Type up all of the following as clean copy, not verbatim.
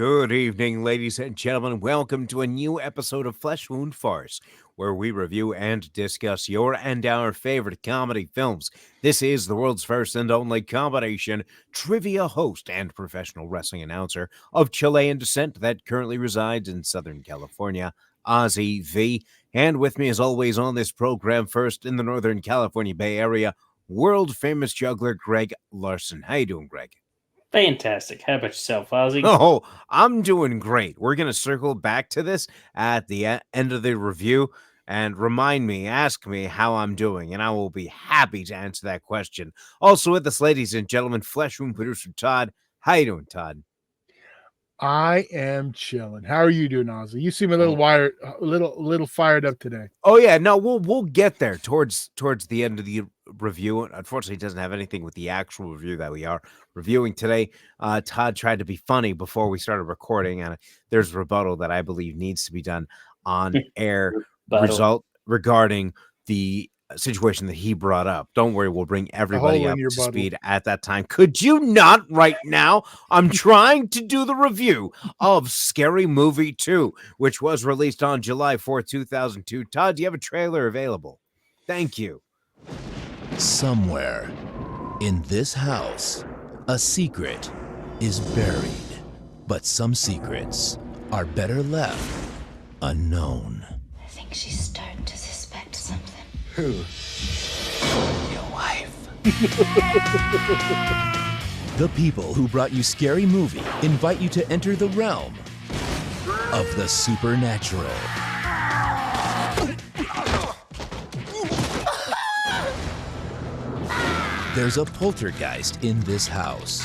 Good evening, ladies and gentlemen. Welcome to a new episode of Wound Farce, where we review and discuss your and our favorite comedy films. This is the world's first and only combination trivia host and professional wrestling announcer of Chilean descent that currently resides in Southern California, Ozzy V. And with me, as always, on this program, first in the Northern California Bay Area, world-famous juggler Greg Larson. How you doing, Greg? Fantastic. How about yourself, Ozzy? Oh, I'm doing great. We're going to circle back to this at the end of the review and ask me how I'm doing, and I will be happy to answer that question. Also with us, ladies and gentlemen, Flesh Room producer Todd. How you doing, Todd? I am chilling. How are you doing, Ozzy? You seem a little fired up today. Oh yeah, no, we'll get there towards the end of the review. Unfortunately, it doesn't have anything with the actual review that we are reviewing today. Todd tried to be funny before we started recording, and there's a rebuttal that I believe needs to be done on air. Result regarding the situation that he brought up. Don't worry, we'll bring everybody up to speed at that time. Could you not right now? I'm trying to do the review of Scary Movie 2, which was released on July 4th, 2002. Todd, do you have a trailer available? Thank you. Somewhere in this house, a secret is buried, but some secrets are better left unknown. I think she's starting to suspect something. Who? Your wife. The people who brought you Scary Movie invite you to enter the realm of the supernatural. There's a poltergeist in this house.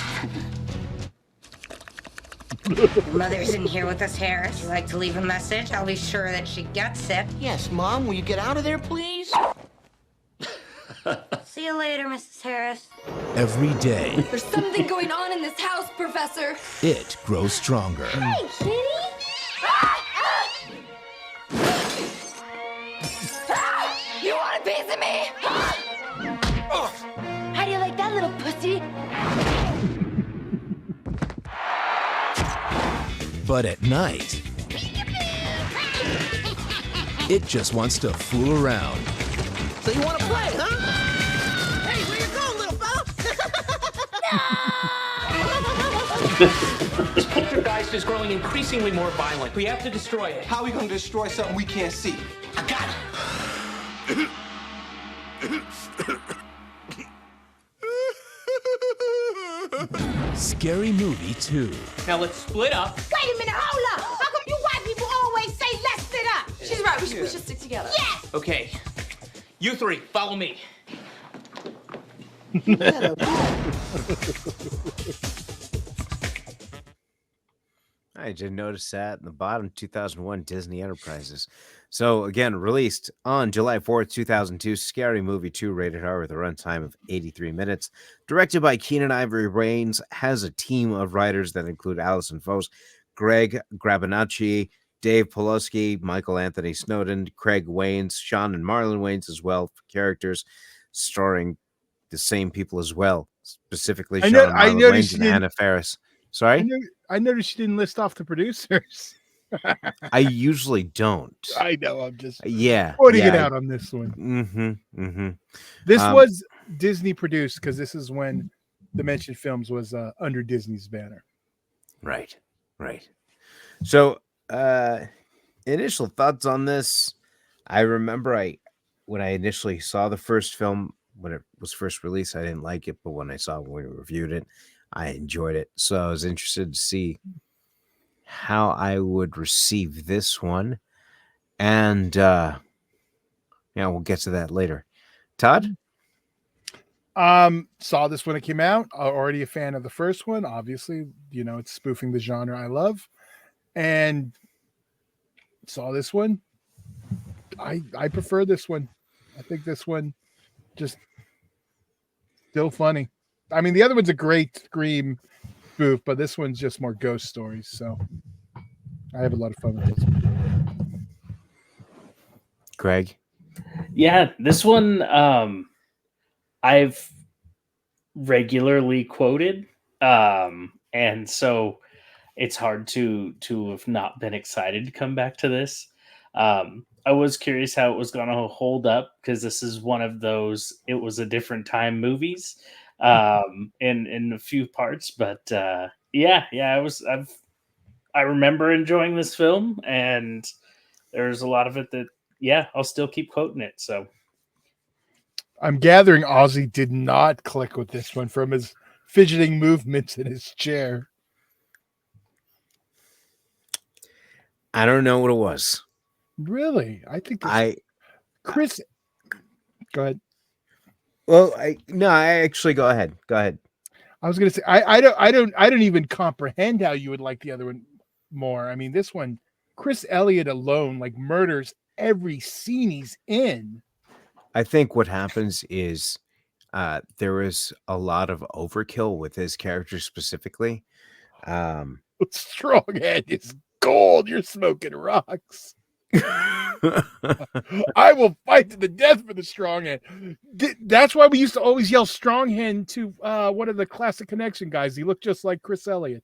Mother's in here with us, Harris. Would you like to leave a message? I'll be sure that she gets it. Yes, Mom. Will you get out of there, please? See you later, Mrs. Harris. Every day, there's something going on in this house, Professor. It grows stronger. Hey, kitty! You want a piece of me? How do you like that, little pussy? But at night, it just wants to fool around. So you want to play, huh? Hey, where you going, little fella? This poltergeist is growing increasingly more violent. We have to destroy it. How are we going to destroy something we can't see? I got it. Scary Movie 2. Now let's split up. Wait a minute, hold up! How come you white people always say let's split up? She's right, we should stick together. Yes! Okay. You three, follow me. I didn't notice that in the bottom 2001 Disney Enterprises. So again, released on July 4th, 2002, Scary Movie 2, rated R with a runtime of 83 minutes. Directed by Keenan Ivory Wayans, has a team of writers that include Allison Foss, Greg Grabanacci, Dave Poloski, Michael Anthony Snowden, Craig Wayans, Sean and Marlon Wayans as well for characters, starring the same people as well, specifically Sean and Marlon Wayans and Anna Faris. Sorry? I noticed you didn't list off the producers. I usually don't. I know. I'm just pointing it out on this one. This was Disney produced because this is when the mentioned films was under Disney's banner. Right. So, initial thoughts on this. I remember when I initially saw the first film when it was first released, I didn't like it, but when we reviewed it, I enjoyed it. So I was interested to see how I would receive this one. And we'll get to that later. Todd? Saw this when it came out. Already a fan of the first one. Obviously, it's spoofing the genre I love. And saw this one. I prefer this one. I think this one just still funny. I mean, the other one's a great Scream spoof, but this one's just more ghost stories. So I have a lot of fun with this one. Craig? Yeah, this one I've regularly quoted. And so it's hard to have not been excited to come back to this. I was curious how it was going to hold up because this is one of those it was a different time movies in a few parts, but I remember enjoying this film, and there's a lot of it that I'll still keep quoting it. So I'm gathering Ozzy did not click with this one from his fidgeting movements in his chair. I don't know what it was. Really? I think Chris. Go ahead. Well, I actually go ahead. Go ahead. I was going to say I don't even comprehend how you would like the other one more. I mean, this one, Chris Elliott alone like murders every scene he's in. I think what happens is there is a lot of overkill with his character specifically. Strong head is gold. You're smoking rocks. I will fight to the death for the strong hand. That's why we used to always yell strong hand to one of the Classic Connection guys. He looked just like Chris Elliott.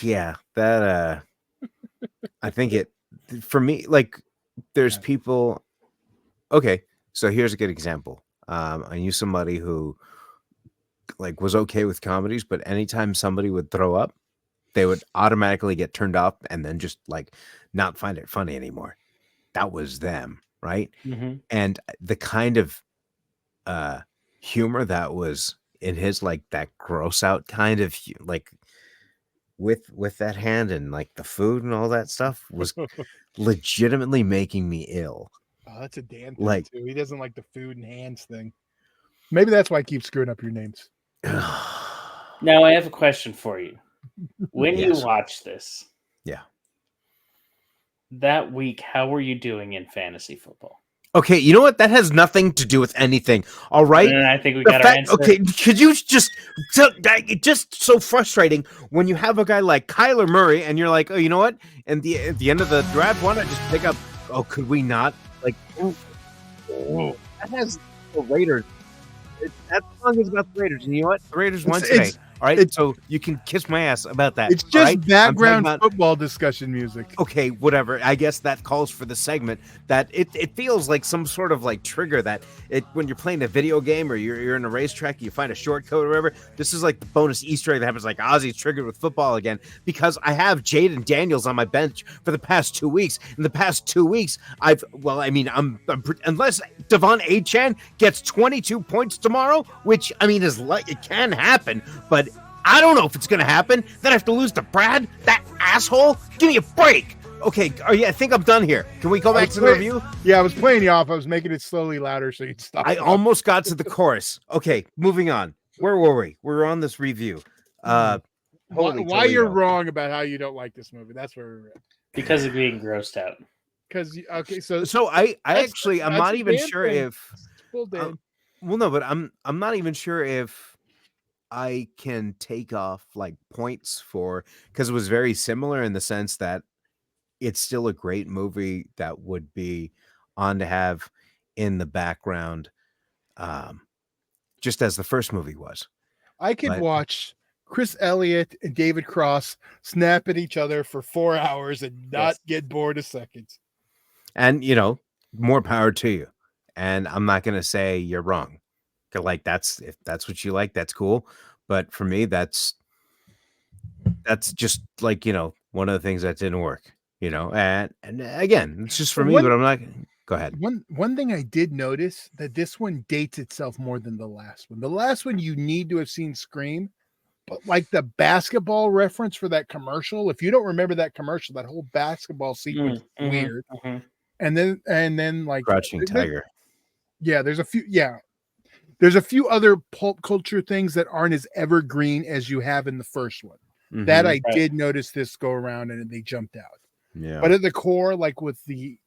Yeah, that I think it for me, like there's people. Okay, so here's a good example. I knew somebody who like was okay with comedies, but anytime somebody would throw up, they would automatically get turned off and then just like not find it funny anymore. That was them, right? Mm-hmm. And the kind of humor that was in his, like that gross out kind of like with that hand and like the food and all that stuff was legitimately making me ill. Oh, that's a Dan thing Like, too. He doesn't like the food and hands thing. Maybe that's why I keep screwing up your names. Now I have a question for you. When Yes. you watch this, that week, how were you doing in fantasy football? Okay, you know what? That has nothing to do with anything. All right. And I think we got our answer. Okay, could you just it's just so frustrating when you have a guy like Kyler Murray and you're like, oh, you know what? And at the end of the draft, why not just pick up? Oh, could we not? Like, that has the Raiders. That song is about the Raiders, and you know what? The Raiders won today. All right, so you can kiss my ass about that. It's all just right? background football discussion music. Okay, whatever. I guess that calls for the segment. That it feels like some sort of like trigger that it when you're playing a video game or you're in a racetrack, you find a shortcut or whatever. This is like the bonus Easter egg that happens. Like Ozzy's triggered with football again because I have Jaden Daniels on my bench for the past 2 weeks. In the past 2 weeks, I'm unless Devon Achane gets 22 points tomorrow, which I mean is like it can happen, but I don't know if it's going to happen. Then I have to lose to Brad, that asshole. Give me a break. Okay, I think I'm done here. Can we go back to the review? Yeah, I was playing you off. I was making it slowly louder so you'd stop. I almost got to the chorus. Okay, moving on. Where were we? We're on this review. Why you're wrong about how you don't like this movie? That's where we're at. Because of being grossed out. Because okay, so I actually I'm not even sure if. Well, no, but I'm not even sure if I can take off like points for because it was very similar in the sense that it's still a great movie that would be on to have in the background, just as the first movie was. I could watch Chris Elliott and David Cross snap at each other for 4 hours and not get bored a second. And more power to you. And I'm not gonna say you're wrong. Like if that's what you like, that's cool. But for me, that's just like one of the things that didn't work. And again, it's just for me. But I'm not. Go ahead. One thing I did notice that this one dates itself more than the last one. The last one you need to have seen Scream, but like the basketball reference for that commercial. If you don't remember that commercial, that whole basketball sequence is weird. Mm-hmm. And then like Crouching Tiger. There's a few. Yeah, there's a few other pulp culture things that aren't as evergreen as you have in the first one. Mm-hmm. That I did notice this go around and they jumped out. Yeah. But at the core, like with the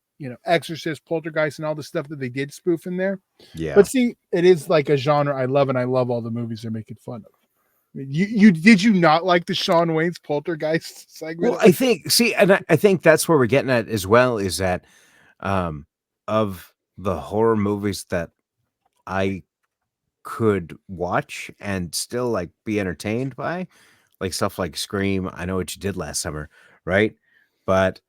Exorcist, Poltergeist, and all the stuff that they did spoof in there. Yeah. But see, it is like a genre I love, and I love all the movies they're making fun of. I mean, did you not like the Shawn Wayne's Poltergeist segment? Well, I think that's where we're getting at as well. Is that of the horror movies that I could watch and still like be entertained by, like stuff like Scream, I Know What You Did Last Summer, right? But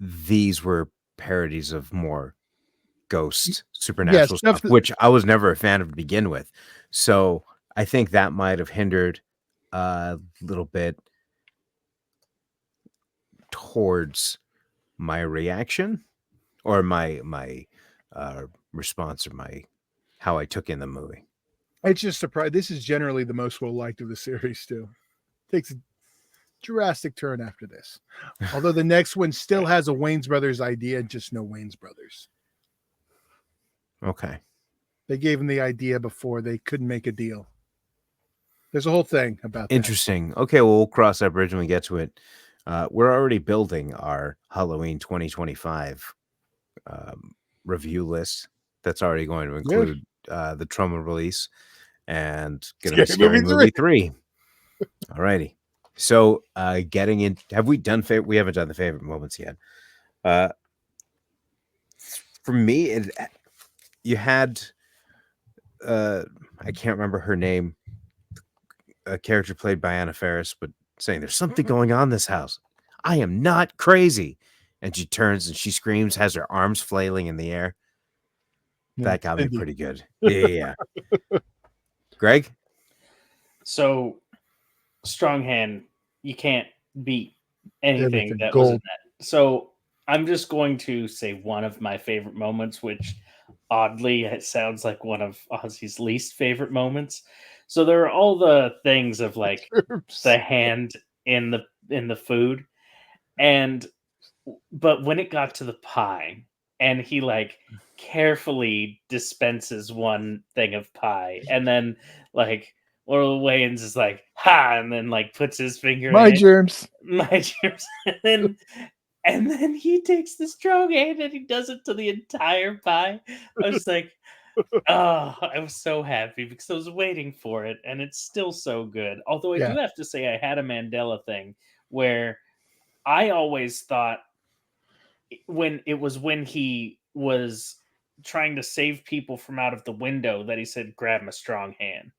these were parodies of more ghost supernatural stuff stuff, which I was never a fan of to begin with. So I think that might have hindered a little bit towards my reaction or my response or my how I took in the movie. It's just surprised. This is generally the most well liked of the series too. Takes a drastic turn after this. Although the next one still has a Wayans Brothers idea, just no Wayans Brothers. Okay. They gave him the idea before they couldn't make a deal. There's a whole thing about that. Interesting. Okay, well, we'll cross that bridge when we get to it. We're already building our Halloween 2025 review list. That's already going to include the Troma release and going to be Scary Movie 3. All righty. So getting in, have we done favorite? We haven't done the favorite moments yet. For me, you had I can't remember her name, a character played by Anna Faris, but saying there's something going on in this house. I am not crazy. And she turns and she screams, has her arms flailing in the air. That got me pretty good. Yeah. Greg? So, strong hand, you can't beat anything Everything that gold. was in that. So, I'm just going to say one of my favorite moments, which oddly it sounds like one of Ozzy's least favorite moments. So there are all the things of like the hand in the food, but when it got to the pie and he like carefully dispenses one thing of pie and then like Oral Wayans is like ha and then like puts his finger My in it. germs. My germs. And then he takes the strong hand and he does it to the entire pie. I was like, oh, I was so happy because I was waiting for it, and it's still so good. Although I do have to say, I had a Mandela thing where I always thought when he was trying to save people from out of the window that he said, "Grab my strong hand,"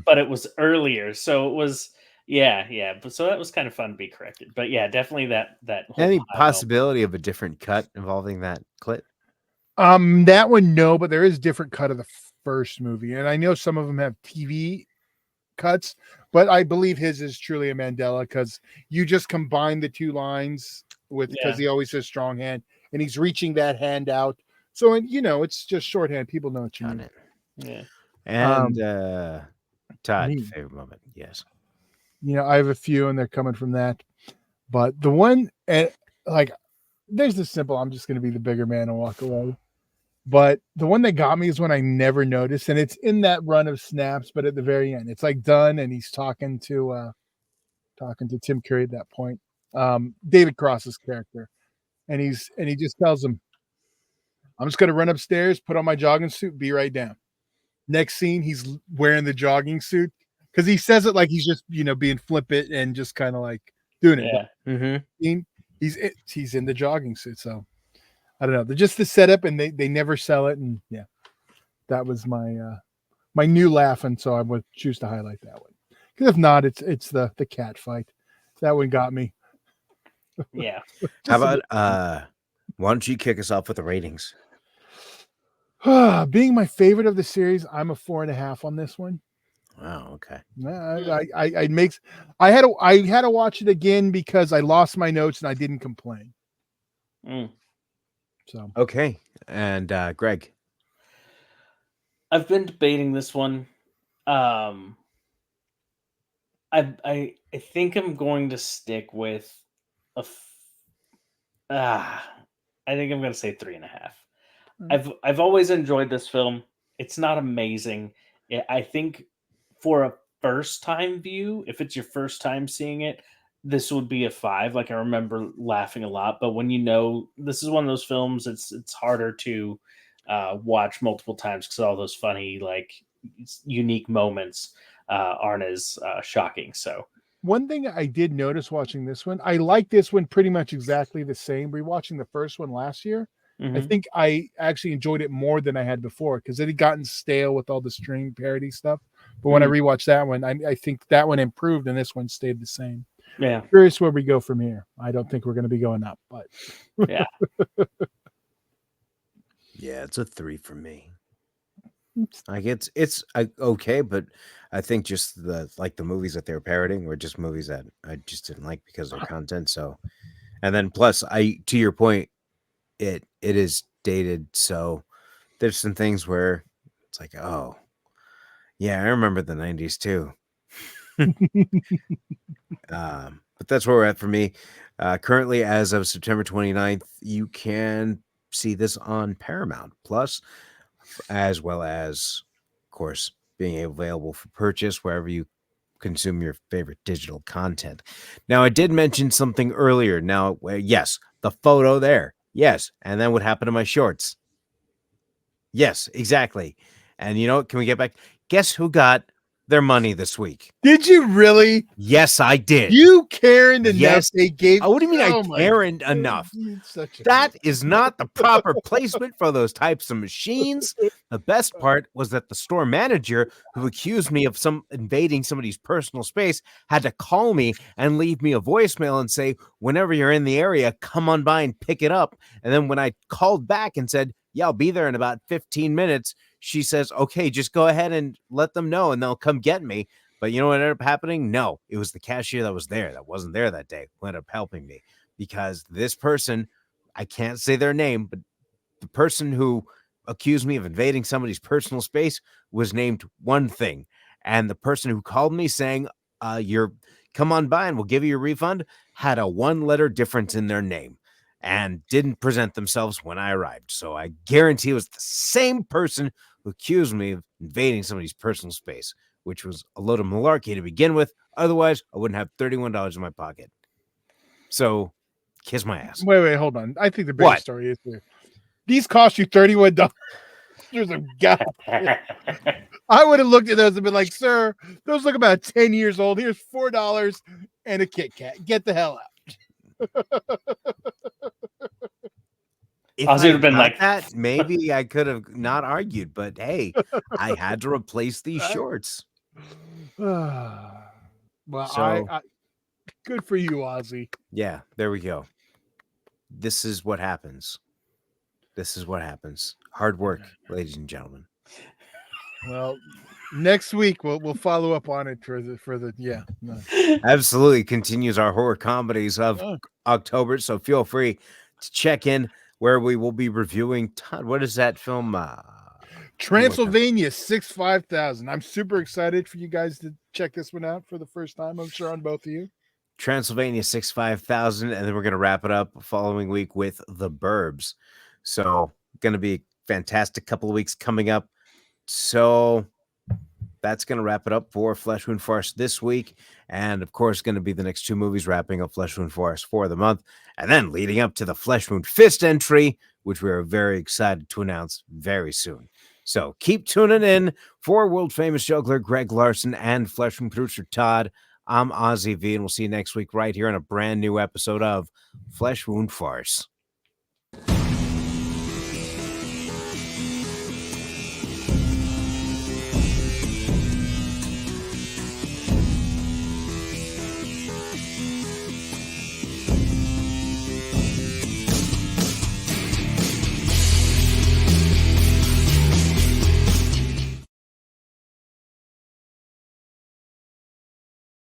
but it was earlier, so it was. Yeah, but so that was kind of fun to be corrected. But yeah, definitely that whole Any pie possibility of a different cut involving that clip? That one, no, but there is a different cut of the first movie. And I know some of them have TV cuts, but I believe his is truly a Mandela because you just combine the two lines with because he always says strong hand and he's reaching that hand out. So, and you know, it's just shorthand. People know what you mean. Yeah. And Todd, favorite moment. Yes. You know, I have a few and they're coming from that. But the one, like, there's the simple, I'm just going to be the bigger man and walk away. But the one that got me is when I never noticed, and it's in that run of snaps, but at the very end, it's like done, and he's talking to Tim Curry at that point. David Cross's character. And he just tells him, I'm just gonna run upstairs, put on my jogging suit, be right down. Next scene, he's wearing the jogging suit because he says it like he's just being flippant and just kind of like doing it. Yeah. He's in the jogging suit, so I don't know. They're just the setup, and they never sell it, and yeah, that was my my new laugh, and so I would choose to highlight that one. Because if not, it's the cat fight. That one got me. Yeah. How about why don't you kick us off with the ratings? Being my favorite of the series, I'm a 4.5 on this one. Wow. Okay. I had to watch it again because I lost my notes and I didn't complain. So okay, and Greg, I've been debating this one. I think I'm going to stick with I think I'm going to say 3.5. I've always enjoyed this film. It's not amazing. I think for a first time view, if it's your first time seeing it, this would be a 5. Like I remember laughing a lot, but when this is one of those films, it's harder to watch multiple times because all those funny like unique moments aren't as shocking. So one thing I did notice watching this one, I like this one pretty much exactly the same. Rewatching the first one last year, I think I actually enjoyed it more than I had before because it had gotten stale with all the stream parody stuff. But when I rewatched that one, I think that one improved and this one stayed the same. Yeah. Curious where we go from here. I don't think we're going to be going up, but Yeah. Yeah, it's a 3 for me. Like it's okay, but I think just the movies that they were parodying were just movies that I just didn't like because of their content. So, and then plus, to your point, it is dated. So there's some things where it's like, oh, yeah, I remember the 90s too. But that's where we're at for me. Currently, as of September 29th, you can see this on Paramount Plus, as well as, of course, being available for purchase wherever you consume your favorite digital content. Now, I did mention something earlier. Now, yes, the photo there. Yes. And then what happened to my shorts? Yes, exactly. And you know what? Can we get back? Guess who got their money this week? Did you really? Yes, I did. You Karen enough? Yes. They gave. Oh, what do you mean Oh I my Karen God, enough? you're such a That is not the proper placement for those types of machines. The best part was that the store manager who accused me of invading somebody's personal space had to call me and leave me a voicemail and say, whenever you're in the area, come on by and pick it up. And then when I called back and said, yeah, I'll be there in about 15 minutes, she says, okay, just go ahead and let them know and they'll come get me. But you know what ended up happening? No, it was the cashier that was there that wasn't there that day who ended up helping me, because this person, I can't say their name, but the person who accused me of invading somebody's personal space was named one thing. And the person who called me saying, come on by and we'll give you your refund, had a 1-letter difference in their name and didn't present themselves when I arrived. So I guarantee it was the same person who accused me of invading somebody's personal space, which was a load of malarkey to begin with. Otherwise, I wouldn't have $31 in my pocket. So kiss my ass. Wait, hold on. I think the bigger What? story is here. These cost you $31. God. I would have looked at those and been like, sir, those look about 10 years old. Here's $4 and a Kit Kat. Get the hell out. If I was I gonna been got like that, maybe I could have not argued, but hey, I had to replace these shorts. Well, So- I good for you, Ozzy. Yeah, there we go. This is what happens. This is what happens. Hard work, ladies and gentlemen. Well, next week we'll follow up on it for the yeah. No. Absolutely continues our horror comedies of Oh. October. So feel free to check in where we will be reviewing. Todd, what is that film? Transylvania 65000. I'm super excited for you guys to check this one out for the first time. I'm sure on both of you. Transylvania 65000, and then we're going to wrap it up following week with The Burbs. So going to be a fantastic couple of weeks coming up. So that's going to wrap it up for Flesh Wound Farce this week. And of course, going to be the next 2 movies wrapping up Flesh Wound Farce for the month. And then leading up to the Flesh Wound Fist entry, which we are very excited to announce very soon. So keep tuning in for world famous juggler Greg Larson and Flesh Wound producer Todd. I'm Ozzy V, and we'll see you next week right here on a brand new episode of Flesh Wound Farce.